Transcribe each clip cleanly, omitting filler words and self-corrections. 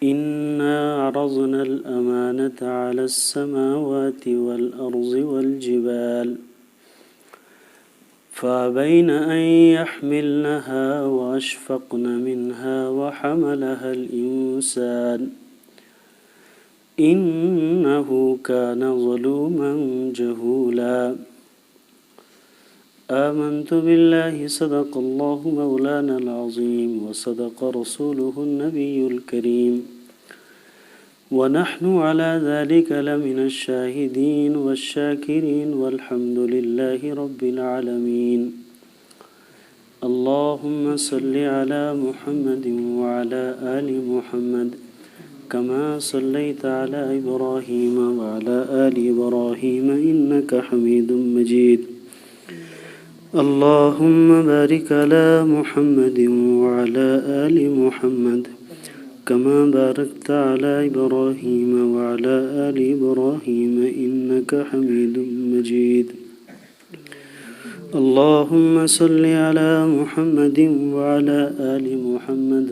إنا عرضنا الأمانة على السماوات والأرض والجبال فأبين أن يحملنها وأشفقن منها وحملها الإنسان إنه كان ظلوما جهولا آمنت بالله صدق الله مولانا العظيم وصدق رسوله النبي الكريم ونحن على ذلك لمن الشاهدين والشاكرين والحمد لله رب العالمين اللهم صل على محمد وعلى آل محمد كما صليت على إبراهيم وعلى آل إبراهيم إنك حميد مجيد اللهم بارك على محمد وعلى آل محمد كما باركت على إبراهيم وعلى آل إبراهيم إنك حميد مجيد اللهم صل على محمد وعلى آل محمد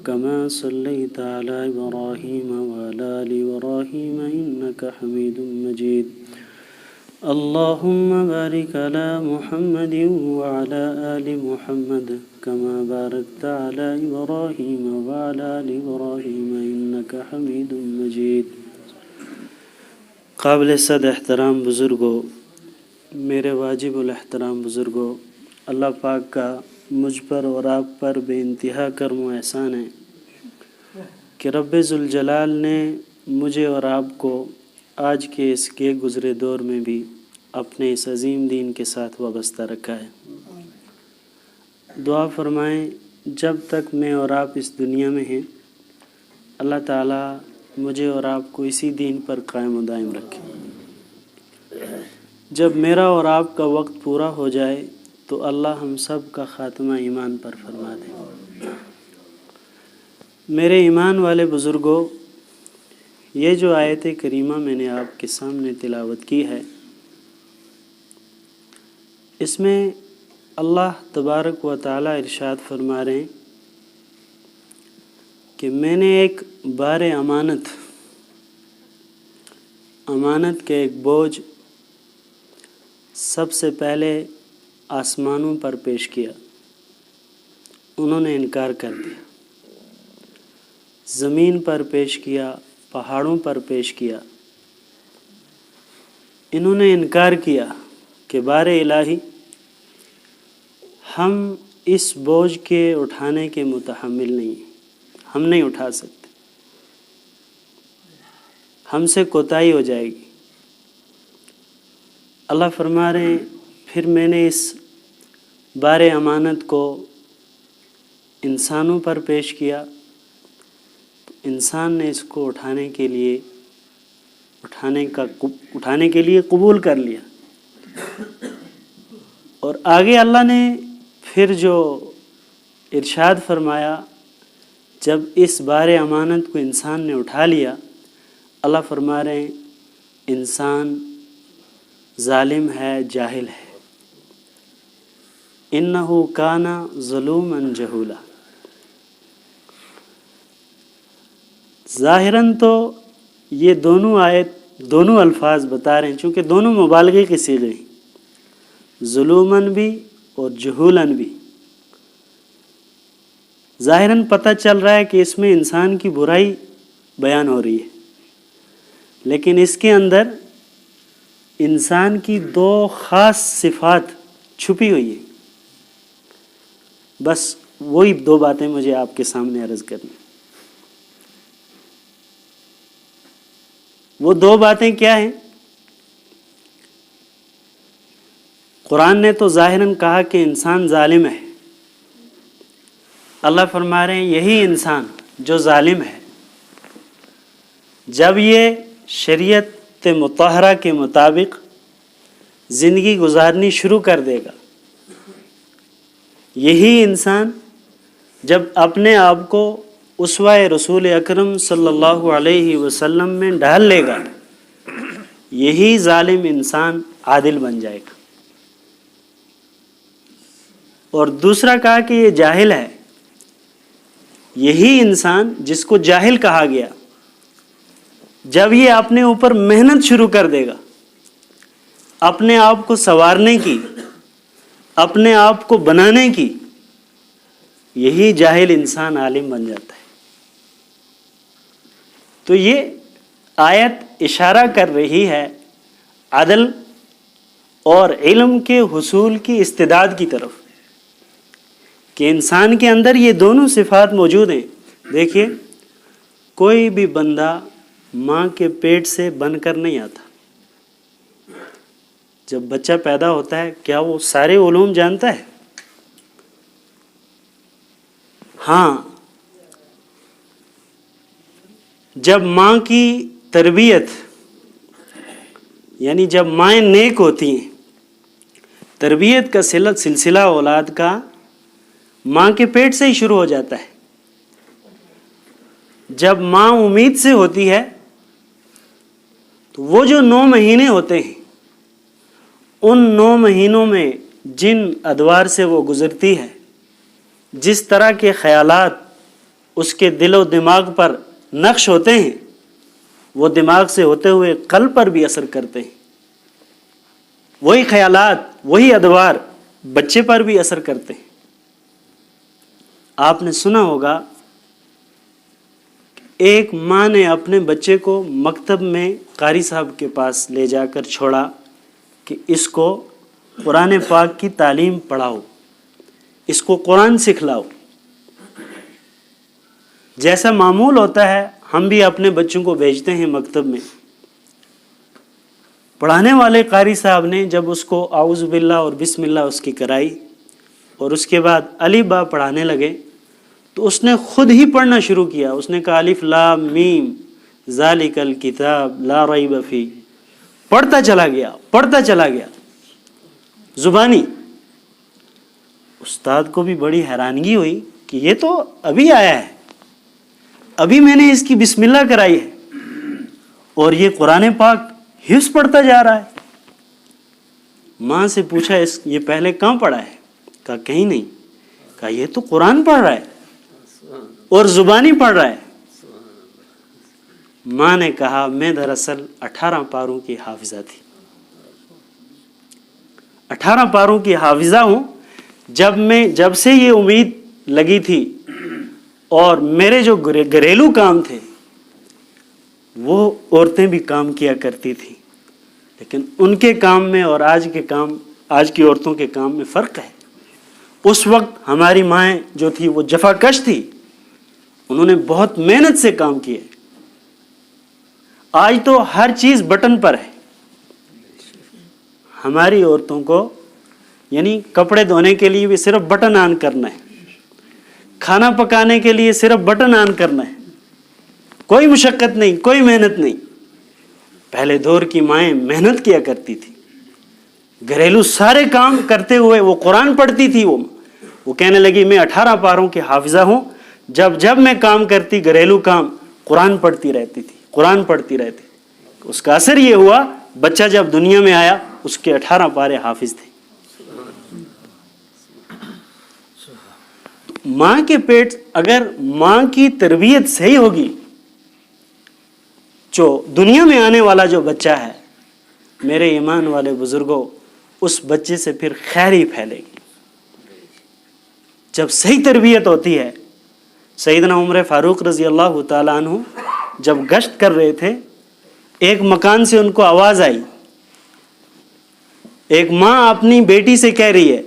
كما صليت على إبراهيم وعلى آل إبراهيم إنك حميد مجيد اللهم بارك على محمد وعلى آل محمد كما باركت على إبراهيم وعلى آل إبراهيم إنك حميد مجيد۔ قابل صد احترام بزرگوں، میرے واجب الاحترام بزرگوں، اللہ پاک کا مجھ پر اور آپ پر بے انتہا کرم و احسان ہے کہ رب ذوالجلال نے مجھے اور آپ کو آج کے اس کے گزرے دور میں بھی اپنے اس عظیم دین کے ساتھ وابستہ رکھا ہے۔ دعا فرمائیں جب تک میں اور آپ اس دنیا میں ہیں اللہ تعالیٰ مجھے اور آپ کو اسی دین پر قائم و دائم رکھے۔ جب میرا اور آپ کا وقت پورا ہو جائے تو اللہ ہم سب کا خاتمہ ایمان پر فرما دے۔ میرے ایمان والے بزرگوں، یہ جو آیت کریمہ میں نے آپ کے سامنے تلاوت کی ہے، اس میں اللہ تبارک و تعالی ارشاد فرما رہے ہیں کہ میں نے ایک بار امانت کے ایک بوجھ سب سے پہلے آسمانوں پر پیش کیا، انہوں نے انکار کر دیا۔ زمین پر پیش کیا، پہاڑوں پر پیش کیا، انہوں نے انکار کیا کہ بار الہی ہم اس بوجھ کے اٹھانے کے متحمل نہیں ہیں، ہم نہیں اٹھا سکتے، ہم سے کوتاہی ہو جائے گی۔ اللہ فرما رہے ہیں پھر میں نے اس بار امانت کو انسانوں پر پیش کیا، انسان نے اس کو اٹھانے کے لیے قبول کر لیا، اور آگے اللہ نے پھر جو ارشاد فرمایا جب اس بار امانت کو انسان نے اٹھا لیا، اللہ فرما رہے ہیں انسان ظالم ہے، جاہل ہے، انہ کان ظلوما جہولا۔ ظاہراً تو یہ دونوں الفاظ بتا رہے ہیں، چونکہ دونوں مبالغے کے صیغے ہیں، ظلوماً بھی اور جہولاً بھی۔ ظاہراً پتہ چل رہا ہے کہ اس میں انسان کی برائی بیان ہو رہی ہے، لیکن اس کے اندر انسان کی دو خاص صفات چھپی ہوئی ہیں۔ بس وہی دو باتیں مجھے آپ کے سامنے عرض کرنی۔ وہ دو باتیں کیا ہیں؟ قرآن نے تو ظاہراً کہا کہ انسان ظالم ہے۔ اللہ فرما رہے ہیں یہی انسان جو ظالم ہے، جب یہ شریعت مطہرہ کے مطابق زندگی گزارنی شروع کر دے گا، یہی انسان جب اپنے آپ کو اسوہ رسول اکرم صلی اللہ علیہ وسلم میں ڈھال لے گا، یہی ظالم انسان عادل بن جائے گا۔ اور دوسرا کہا کہ یہ جاہل ہے، یہی انسان جس کو جاہل کہا گیا، جب یہ اپنے اوپر محنت شروع کر دے گا اپنے آپ کو سنوارنے کی، اپنے آپ کو بنانے کی، یہی جاہل انسان عالم بن جاتا ہے۔ تو یہ آیت اشارہ کر رہی ہے عدل اور علم کے حصول کی استعداد کی طرف، کہ انسان کے اندر یہ دونوں صفات موجود ہیں۔ دیکھیے، کوئی بھی بندہ ماں کے پیٹ سے بن کر نہیں آتا۔ جب بچہ پیدا ہوتا ہے کیا وہ سارے علوم جانتا ہے؟ ہاں، جب ماں کی تربیت، یعنی جب مائیں نیک ہوتی ہیں، تربیت کا سلسلہ اولاد کا ماں کے پیٹ سے ہی شروع ہو جاتا ہے۔ جب ماں امید سے ہوتی ہے تو وہ جو 9 مہینے ہوتے ہیں، ان 9 مہینوں میں جن ادوار سے وہ گزرتی ہے، جس طرح کے خیالات اس کے دل و دماغ پر نقش ہوتے ہیں، وہ دماغ سے ہوتے ہوئے قلب پر بھی اثر کرتے ہیں۔ وہی خیالات، وہی ادوار بچے پر بھی اثر کرتے ہیں۔ آپ نے سنا ہوگا ایک ماں نے اپنے بچے کو مکتب میں قاری صاحب کے پاس لے جا کر چھوڑا کہ اس کو قرآن پاک کی تعلیم پڑھاؤ، اس کو قرآن سکھلاؤ۔ جیسا معمول ہوتا ہے ہم بھی اپنے بچوں کو بھیجتے ہیں مکتب میں۔ پڑھانے والے قاری صاحب نے جب اس کو اعوذ باللہ اور بسم اللہ اس کی کرائی اور اس کے بعد الف با پڑھانے لگے تو اس نے خود ہی پڑھنا شروع کیا۔ اس نے کہا الف لام میم ذالک الکتاب لا ریب فیہ، پڑھتا چلا گیا زبانی۔ استاد کو بھی بڑی حیرانگی ہوئی کہ یہ تو ابھی آیا ہے، ابھی میں نے اس کی بسم اللہ کرائی ہے اور یہ قرآن پاک حفظ پڑھتا جا رہا ہے۔ ماں سے پوچھا یہ پہلے کہاں پڑھا ہے؟ کہا کہیں نہیں۔ کہا یہ تو قرآن پڑھ رہا ہے اور زبانی پڑھ رہا ہے۔ ماں نے کہا میں دراصل 18 پاروں کی حافظہ تھی، 18 پاروں کی حافظہ ہوں۔ جب سے یہ امید لگی تھی اور میرے جو گھریلو کام تھے وہ عورتیں بھی کام کیا کرتی تھیں، لیکن ان کے کام میں اور آج کی عورتوں کے کام میں فرق ہے۔ اس وقت ہماری مائیں جو تھی وہ جفا کش تھی، انہوں نے بہت محنت سے کام کیے۔ آج تو ہر چیز بٹن پر ہے۔ ہماری عورتوں کو یعنی کپڑے دھونے کے لیے بھی صرف بٹن آن کرنا ہے، کھانا پکانے کے لیے صرف بٹن آن کرنا ہے، کوئی مشقت نہیں، کوئی محنت نہیں۔ پہلے دور کی مائیں محنت کیا کرتی تھی، گھریلو سارے کام کرتے ہوئے وہ قرآن پڑھتی تھی۔ وہ کہنے لگی میں 18 پاروں کی حافظہ ہوں، جب میں کام کرتی گھریلو کام قرآن پڑھتی رہتی تھی۔ اس کا اثر یہ ہوا بچہ جب دنیا میں آیا اس کے 18 پارے حافظ تھے۔ ماں کے پیٹ، اگر ماں کی تربیت صحیح ہوگی، جو دنیا میں آنے والا جو بچہ ہے، میرے ایمان والے بزرگوں، اس بچے سے پھر خیر ہی پھیلے گی۔ جب صحیح تربیت ہوتی ہے، سیدنا عمر فاروق رضی اللہ تعالیٰ عنہ جب گشت کر رہے تھے، ایک مکان سے ان کو آواز آئی، ایک ماں اپنی بیٹی سے کہہ رہی ہے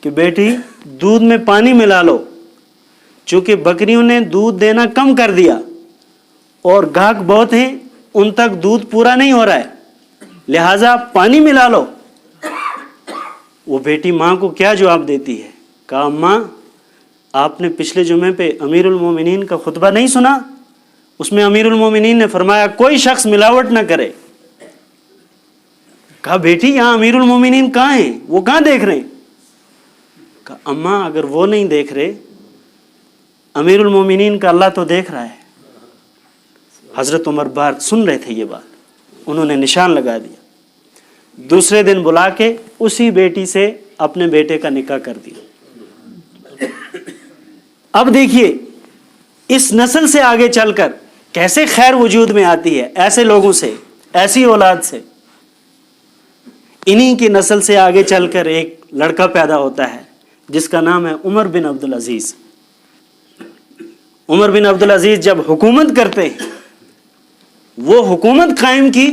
کہ بیٹی دودھ میں پانی ملا لو، چونکہ بکریوں نے دودھ دینا کم کر دیا اور گاہک بہت ہیں، ان تک دودھ پورا نہیں ہو رہا ہے، لہٰذا پانی ملا لو۔ وہ بیٹی ماں کو کیا جواب دیتی ہے؟ کہا ماں آپ نے پچھلے جمعے پہ امیر المومنین کا خطبہ نہیں سنا؟ اس میں امیر المومنین نے فرمایا کوئی شخص ملاوٹ نہ کرے۔ کہا بیٹی یہاں امیر المومنین کہاں ہیں؟ وہ کہاں دیکھ رہے ہیں؟ کہا اماں اگر وہ نہیں دیکھ رہے، امیر المومنین کا اللہ تو دیکھ رہا ہے۔ حضرت عمر بات سن رہے تھے، یہ بات انہوں نے نشان لگا دیا۔ دوسرے دن بلا کے اسی بیٹی سے اپنے بیٹے کا نکاح کر دیا۔ اب دیکھیے اس نسل سے آگے چل کر کیسے خیر وجود میں آتی ہے؟ ایسے لوگوں سے، ایسی اولاد سے. انہی کی نسل سے آگے چل کر ایک لڑکا پیدا ہوتا ہے جس کا نام ہے عمر بن عبدالعزیز. عمر بن عبدالعزیز جب حکومت کرتے ہیں، وہ حکومت قائم کی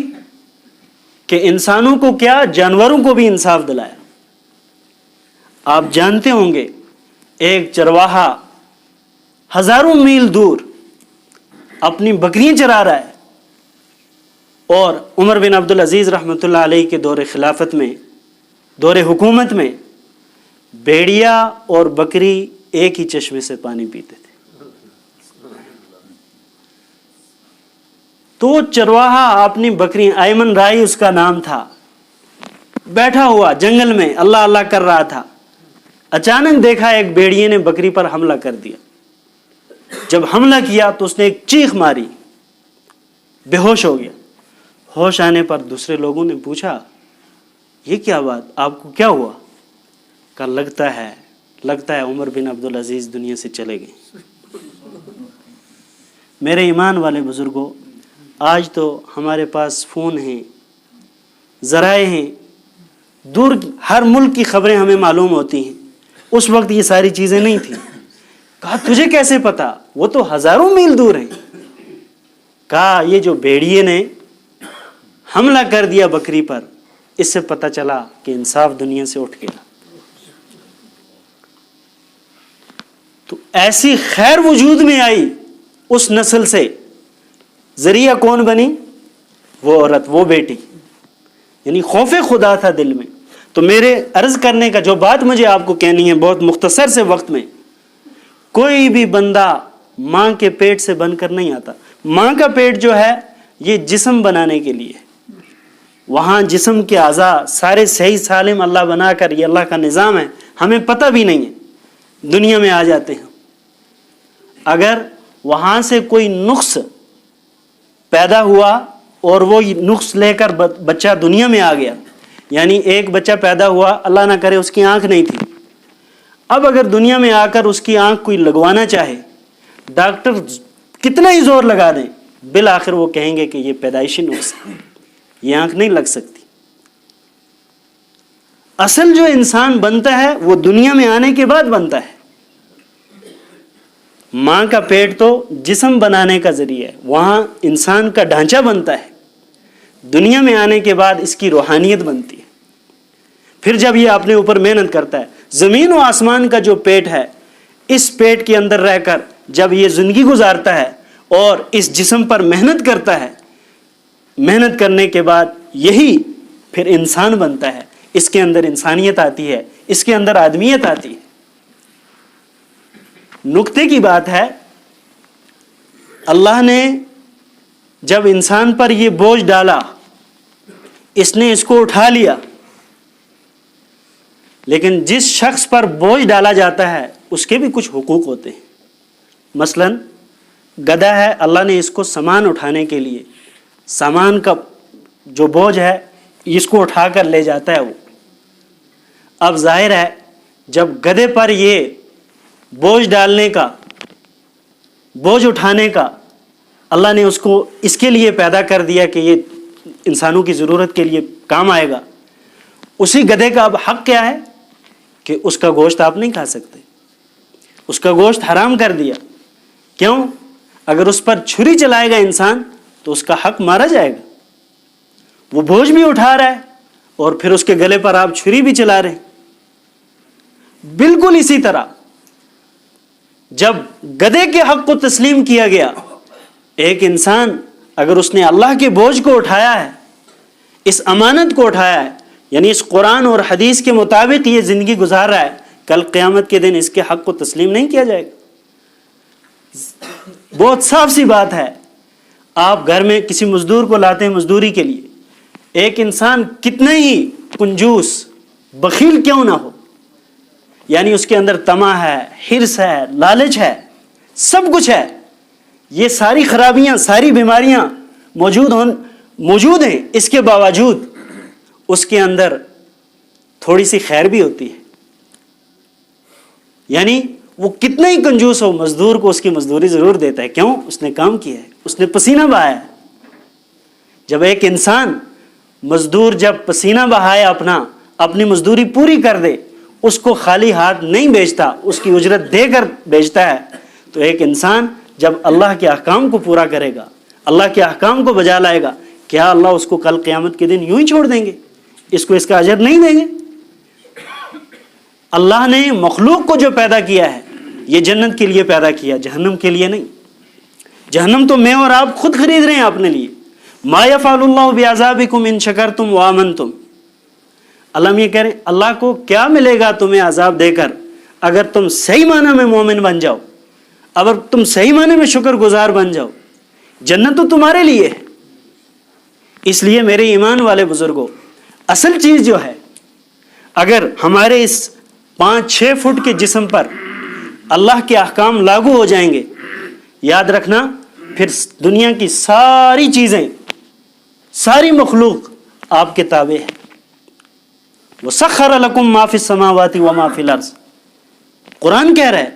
کہ انسانوں کو کیا، جانوروں کو بھی انصاف دلایا. آپ جانتے ہوں گے ایک چرواہا ہزاروں میل دور اپنی بکریاں چرا رہا ہے، اور عمر بن عبدالعزیز رحمۃ اللہ علیہ کے دور خلافت میں، دور حکومت میں، بھیڑیا اور بکری ایک ہی چشمے سے پانی پیتے تھے. تو چرواہا اپنی بکری، ایمن رائی اس کا نام تھا، بیٹھا ہوا جنگل میں اللہ اللہ کر رہا تھا. اچانک دیکھا ایک بھیڑیے نے بکری پر حملہ کر دیا. جب حملہ کیا تو اس نے ایک چیخ ماری، بے ہوش ہو گیا. ہوش آنے پر دوسرے لوگوں نے پوچھا یہ کیا بات، آپ کو کیا ہوا؟ کہا لگتا ہے عمر بن عبدالعزیز دنیا سے چلے گئے. میرے ایمان والے بزرگوں، آج تو ہمارے پاس فون ہیں، ذرائع ہیں، دور ہر ملک کی خبریں ہمیں معلوم ہوتی ہیں. اس وقت یہ ساری چیزیں نہیں تھیں. کہا تجھے کیسے پتا؟ وہ تو ہزاروں میل دور ہیں. کہا یہ جو بھیڑیے نے حملہ کر دیا بکری پر، اس سے پتہ چلا کہ انصاف دنیا سے اٹھ گیا. تو ایسی خیر وجود میں آئی اس نسل سے. ذریعہ کون بنی؟ وہ عورت، وہ بیٹی. یعنی خوف خدا تھا دل میں. تو میرے عرض کرنے کا جو بات مجھے آپ کو کہنی ہے بہت مختصر سے وقت میں، کوئی بھی بندہ ماں کے پیٹ سے بن کر نہیں آتا. ماں کا پیٹ جو ہے یہ جسم بنانے کے لیے، وہاں جسم کے اعضاء سارے صحیح سالم اللہ بنا کر، یہ اللہ کا نظام ہے، ہمیں پتہ بھی نہیں ہے، دنیا میں آ جاتے ہیں. اگر وہاں سے کوئی نقص پیدا ہوا اور وہ نقص لے کر بچہ دنیا میں آ گیا، یعنی ایک بچہ پیدا ہوا، اللہ نہ کرے اس کی آنکھ نہیں تھی، اب اگر دنیا میں آ کر اس کی آنکھ کوئی لگوانا چاہے، ڈاکٹر کتنا ہی زور لگا دیں، بالآخر وہ کہیں گے کہ یہ پیدائشی نقص ہے، یہ آنکھ نہیں لگ سکتی. اصل جو انسان بنتا ہے وہ دنیا میں آنے کے بعد بنتا ہے. ماں کا پیٹ تو جسم بنانے کا ذریعہ ہے، وہاں انسان کا ڈھانچہ بنتا ہے. دنیا میں آنے کے بعد اس کی روحانیت بنتی ہے. پھر جب یہ اپنے اوپر محنت کرتا ہے، زمین و آسمان کا جو پیٹ ہے، اس پیٹ کے اندر رہ کر جب یہ زندگی گزارتا ہے اور اس جسم پر محنت کرتا ہے، محنت کرنے کے بعد یہی پھر انسان بنتا ہے. اس کے اندر انسانیت آتی ہے، اس کے اندر آدمیت آتی ہے. نقطے کی بات ہے، اللہ نے جب انسان پر یہ بوجھ ڈالا، اس نے اس کو اٹھا لیا. لیکن جس شخص پر بوجھ ڈالا جاتا ہے اس کے بھی کچھ حقوق ہوتے ہیں. مثلا گدھا ہے، اللہ نے اس کو سامان اٹھانے کے لیے، سامان کا جو بوجھ ہے اس کو اٹھا کر لے جاتا ہے وہ. اب ظاہر ہے جب گدھے پر یہ بوجھ ڈالنے کا، بوجھ اٹھانے کا اللہ نے اس کو اس کے لیے پیدا کر دیا کہ یہ انسانوں کی ضرورت کے لیے کام آئے گا، اسی گدھے کا اب حق کیا ہے کہ اس کا گوشت آپ نہیں کھا سکتے، اس کا گوشت حرام کر دیا. کیوں؟ اگر اس پر چھری چلائے گا انسان تو اس کا حق مارا جائے گا. وہ بوجھ بھی اٹھا رہا ہے اور پھر اس کے گلے پر آپ چھری بھی چلا رہے ہیں. بالکل اسی طرح جب گدھے کے حق کو تسلیم کیا گیا، ایک انسان اگر اس نے اللہ کے بوجھ کو اٹھایا ہے، اس امانت کو اٹھایا ہے، یعنی اس قرآن اور حدیث کے مطابق یہ زندگی گزار رہا ہے، کل قیامت کے دن اس کے حق کو تسلیم نہیں کیا جائے گا. بہت صاف سی بات ہے. آپ گھر میں کسی مزدور کو لاتے ہیں مزدوری کے لیے، ایک انسان کتنا ہی کنجوس بخیل کیوں نہ ہو، یعنی اس کے اندر طمع ہے، حرص ہے، لالچ ہے، سب کچھ ہے، یہ ساری خرابیاں، ساری بیماریاں موجود ہیں، اس کے باوجود اس کے اندر تھوڑی سی خیر بھی ہوتی ہے. یعنی وہ کتنا ہی کنجوس ہو، مزدور کو اس کی مزدوری ضرور دیتا ہے. کیوں؟ اس نے کام کیا ہے، اس نے پسینہ بہایا ہے. جب ایک انسان مزدور جب پسینہ بہائے اپنی مزدوری پوری کر دے، اس کو خالی ہاتھ نہیں بیچتا، اس کی اجرت دے کر بیچتا ہے. تو ایک انسان جب اللہ کے احکام کو پورا کرے گا، اللہ کے احکام کو بجا لائے گا، کیا اللہ اس کو کل قیامت کے دن یوں ہی چھوڑ دیں گے؟ اس کو اس کا اجر نہیں دیں گے؟ اللہ نے مخلوق کو جو پیدا کیا ہے یہ جنت کے لیے پیدا کیا، جہنم کے لیے نہیں. جہنم تو میں اور آپ خود خرید رہے ہیں اپنے لیے. ما یفعل اللہ بعذابکم ان شکرتم وآمنتم. اللہ یہ کہہ رہے ہیں اللہ کو کیا ملے گا تمہیں عذاب دے کر اگر تم صحیح معنی میں مومن بن جاؤ، اگر تم صحیح معنی میں شکر گزار بن جاؤ. جنت تو تمہارے لیے ہے. اس لیے میرے ایمان والے بزرگوں، اصل چیز جو ہے، اگر ہمارے اس 5-6 فٹ کے جسم پر اللہ کے احکام لاگو ہو جائیں گے، یاد رکھنا پھر دنیا کی ساری چیزیں، ساری مخلوق آپ کے تابع ہے. وَسَخَّرَ لَكُم مَّا فِي السَّمَاوَاتِ وَمَا فِي الْأَرْضِ. قرآن کہہ رہا ہے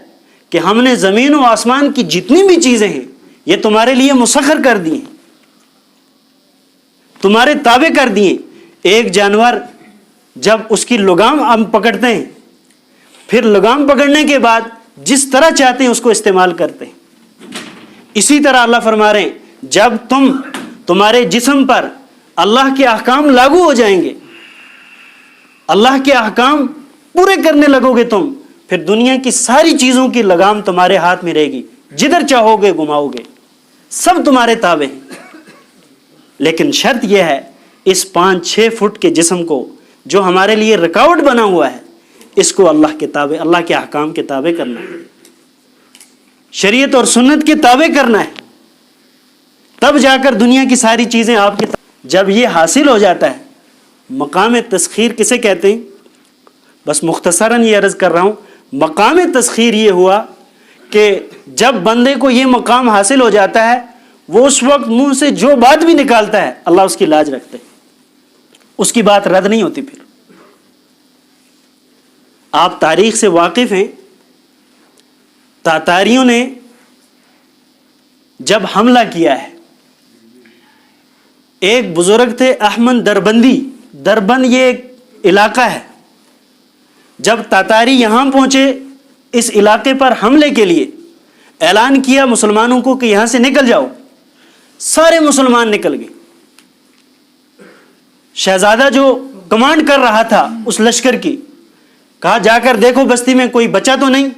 کہ ہم نے زمین و آسمان کی جتنی بھی چیزیں ہیں یہ تمہارے لیے مسخر کر دی ہیں، تمہارے تابع کر دیے. ایک جانور جب اس کی لگام ہم پکڑتے ہیں، پھر لگام پکڑنے کے بعد جس طرح چاہتے ہیں اس کو استعمال کرتے ہیں. اسی طرح اللہ فرما رہے ہیں جب تمہارے جسم پر اللہ کے احکام لاگو ہو جائیں گے، اللہ کے احکام پورے کرنے لگو گے تم، پھر دنیا کی ساری چیزوں کی لگام تمہارے ہاتھ میں رہے گی، جدھر چاہو گے گھماؤ گے، سب تمہارے تابع ہیں. لیکن شرط یہ ہے اس 5-6 فٹ کے جسم کو جو ہمارے لیے رکاوٹ بنا ہوا ہے، اس کو اللہ کے تابع، اللہ کے احکام کے تابع کرنا ہے، شریعت اور سنت کے تابع کرنا ہے. تب جا کر دنیا کی ساری چیزیں آپ کے جب یہ حاصل ہو جاتا ہے. مقام تسخیر کسے کہتے ہیں؟ بس مختصراً یہ عرض کر رہا ہوں، مقام تسخیر یہ ہوا کہ جب بندے کو یہ مقام حاصل ہو جاتا ہے، وہ اس وقت منہ سے جو بات بھی نکالتا ہے اللہ اس کی لاج رکھتے ہیں، اس کی بات رد نہیں ہوتی. پھر آپ تاریخ سے واقف ہیں، تاتاریوں نے جب حملہ کیا ہے، ایک بزرگ تھے احمد دربندی، دربند یہ ایک علاقہ ہے. جب تاتاری یہاں پہنچے اس علاقے پر حملے کے لیے، اعلان کیا مسلمانوں کو کہ یہاں سے نکل جاؤ. سارے مسلمان نکل گئے. شہزادہ جو کمانڈ کر رہا تھا اس لشکر کی، کہا جا کر دیکھو بستی میں کوئی بچا تو نہیں.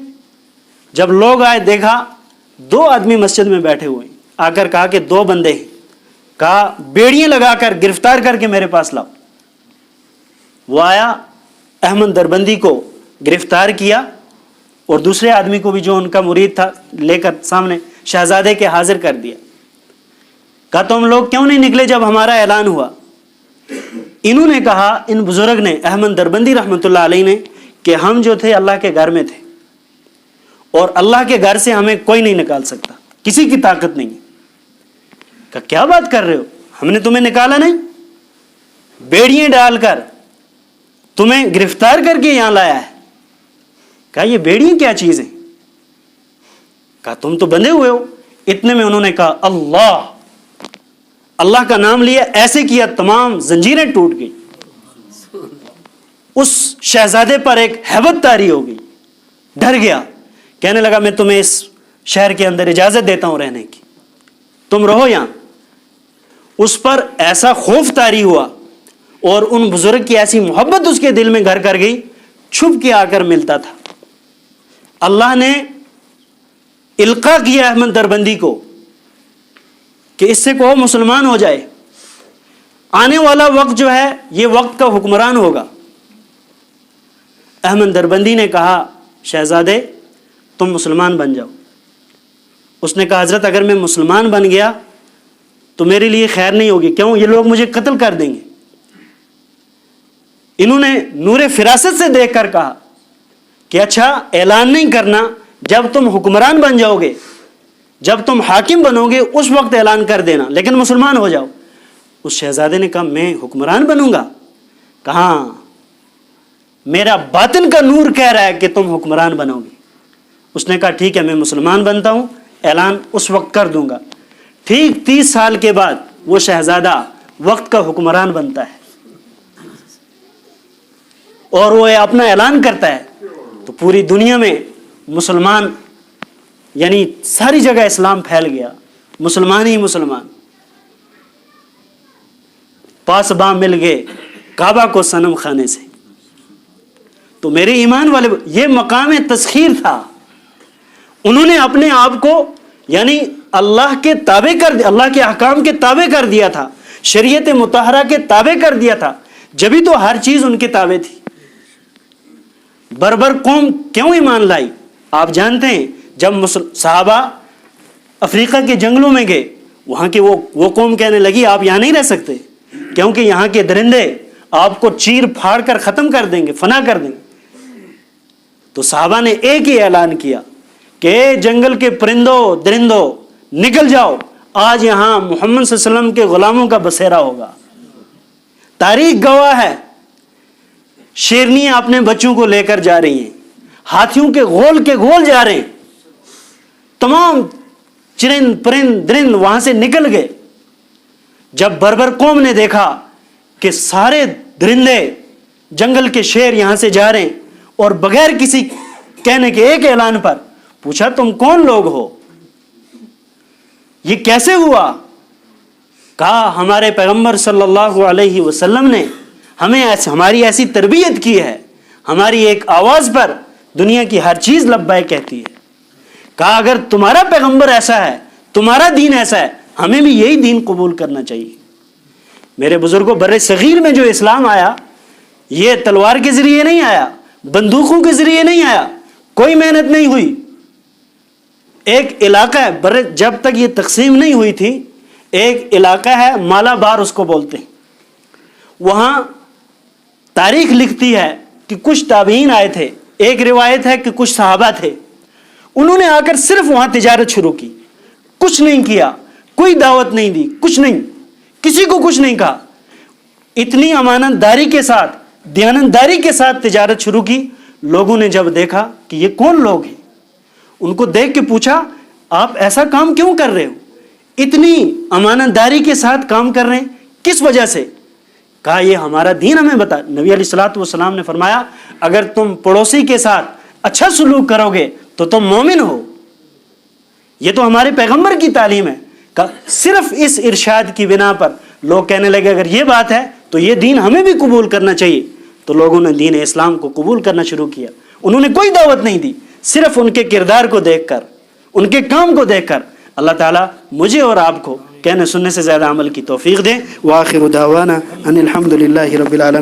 جب لوگ آئے دیکھا 2 آدمی مسجد میں بیٹھے ہوئے ہیں. آ کر کہا کہ 2 بندے ہیں. کہا بیڑیاں لگا کر گرفتار کر کے میرے پاس لاؤ. وہ آیا، احمد دربندی کو گرفتار کیا اور دوسرے آدمی کو بھی جو ان کا مرید تھا لے کر سامنے شہزادے کے حاضر کر دیا. کہا تم لوگ کیوں نہیں نکلے جب ہمارا اعلان ہوا؟ انہوں نے کہا، ان بزرگ نے، احمد دربندی رحمۃ اللہ علیہ نے، کہ ہم جو تھے اللہ کے گھر میں تھے اور اللہ کے گھر سے ہمیں کوئی نہیں نکال سکتا، کسی کی طاقت نہیں ہے. کہا کیا بات کر رہے ہو، ہم نے تمہیں نکالا نہیں، بیڑیاں ڈال کر تمہیں گرفتار کر کے یہاں لایا ہے. کہا یہ بیڑیاں کیا چیز ہیں؟ کہا تم تو بندھے ہوئے ہو. اتنے میں انہوں نے کہا اللہ، اللہ کا نام لیا، ایسے کیا تمام زنجیریں ٹوٹ گئی. اس شہزادے پر ایک ہیبت طاری ہو گئی، ڈر گیا، کہنے لگا میں تمہیں اس شہر کے اندر اجازت دیتا ہوں رہنے کی، تم رہو یہاں. اس پر ایسا خوف طاری ہوا اور ان بزرگ کی ایسی محبت اس کے دل میں گھر کر گئی، چھپ کے آ کر ملتا تھا. اللہ نے القاء کیا احمد دربندی کو کہ اس سے کہو مسلمان ہو جائے، آنے والا وقت جو ہے یہ وقت کا حکمران ہوگا. احمد دربندی نے کہا شہزادے تم مسلمان بن جاؤ. اس نے کہا حضرت اگر میں مسلمان بن گیا تو میرے لیے خیر نہیں ہوگی، کیوں؟ یہ لوگ مجھے قتل کر دیں گے. انہوں نے نور فراست سے دیکھ کر کہا کہ اچھا اعلان نہیں کرنا، جب تم حکمران بن جاؤ گے، جب تم حاکم بنو گے اس وقت اعلان کر دینا، لیکن مسلمان ہو جاؤ. اس شہزادے نے کہا میں حکمران بنوں گا؟ کہاں، میرا باطن کا نور کہہ رہا ہے کہ تم حکمران بنو گے. اس نے کہا ٹھیک ہے میں مسلمان بنتا ہوں، اعلان اس وقت کر دوں گا۔ ٹھیک 30 سال کے بعد وہ شہزادہ وقت کا حکمران بنتا ہے اور وہ اپنا اعلان کرتا ہے تو پوری دنیا میں مسلمان، یعنی ساری جگہ اسلام پھیل گیا، مسلمان ہی مسلمان، پاسباں مل گئے کعبہ کو صنم خانے سے۔ تو میرے ایمان والے، یہ مقام تسخیر تھا، انہوں نے اپنے آپ کو یعنی اللہ کے تابع کر دیا، اللہ کے احکام کے تابع کر دیا تھا، شریعت مطہرہ کے تابع کر دیا تھا، جبھی تو ہر چیز ان کے تابع تھی۔ بربر قوم کیوں ایمان لائی؟ آپ جانتے ہیں جب صحابہ افریقہ کے جنگلوں میں گئے، وہاں کی وہ قوم کہنے لگی آپ یہاں نہیں رہ سکتے کیونکہ یہاں کے درندے آپ کو چیر پھاڑ کر ختم کر دیں گے، فنا کر دیں گے۔ تو صحابہ نے ایک ہی اعلان کیا کہ جنگل کے پرندوں درندوں نکل جاؤ، آج یہاں محمد صلی اللہ علیہ وسلم کے غلاموں کا بسیرا ہوگا۔ تاریخ گواہ ہے، شیرنیاں اپنے بچوں کو لے کر جا رہی ہیں، ہاتھیوں کے گول جا رہے ہیں، تمام چرند پرند درند وہاں سے نکل گئے۔ جب بربر قوم نے دیکھا کہ سارے درندے جنگل کے شیر یہاں سے جا رہے ہیں اور بغیر کسی کہنے کے ایک اعلان پر، پوچھا تم کون لوگ ہو، یہ کیسے ہوا؟ کہا ہمارے پیغمبر صلی اللہ علیہ وسلم نے ہماری ایسی تربیت کی ہے، ہماری ایک آواز پر دنیا کی ہر چیز لبیک کہتی ہے۔ کہا اگر تمہارا پیغمبر ایسا ہے، تمہارا دین ایسا ہے، ہمیں بھی یہی دین قبول کرنا چاہیے۔ میرے بزرگوں، بر صغیر میں جو اسلام آیا یہ تلوار کے ذریعے نہیں آیا، بندوقوں کے ذریعے نہیں آیا، کوئی محنت نہیں ہوئی۔ ایک علاقہ ہے جب تک یہ تقسیم نہیں ہوئی تھی، ایک علاقہ ہے مالا بار اس کو بولتے ہیں، وہاں تاریخ لکھتی ہے کہ کچھ تابعین آئے تھے، ایک روایت ہے کہ کچھ صحابہ تھے، انہوں نے آ کر صرف وہاں تجارت شروع کی، کچھ نہیں کیا، کوئی دعوت نہیں دی، کچھ نہیں، کسی کو کچھ نہیں کہا، اتنی امانت داری کے ساتھ دیانتداری کے ساتھ تجارت شروع کی۔ لوگوں نے جب دیکھا کہ یہ کون لوگ ہیں، ان کو دیکھ کے پوچھا آپ ایسا کام کیوں کر رہے ہو، اتنی امانت داری کے ساتھ کام کر رہے ہیں، کس وجہ سے؟ کہا یہ ہمارا دین ہمیں بتا۔ نبی علیہ الصلوۃ والسلام نے فرمایا اگر تم پڑوسی کے ساتھ اچھا سلوک کرو گے تو تم مومن ہو، یہ تو ہمارے پیغمبر کی تعلیم ہے۔ صرف اس ارشاد کی بنا پر لوگ کہنے لگے اگر یہ بات ہے تو یہ دین ہمیں بھی قبول کرنا چاہیے، تو لوگوں نے دین اسلام کو قبول کرنا شروع کیا۔ انہوں نے کوئی دعوت نہیں دی، صرف ان کے کردار کو دیکھ کر، ان کے کام کو دیکھ کر۔ اللہ تعالیٰ مجھے اور آپ کو کہنے سننے سے زیادہ عمل کی توفیق دے۔ وآخر دعوانا ان الحمد للہ رب العالمین۔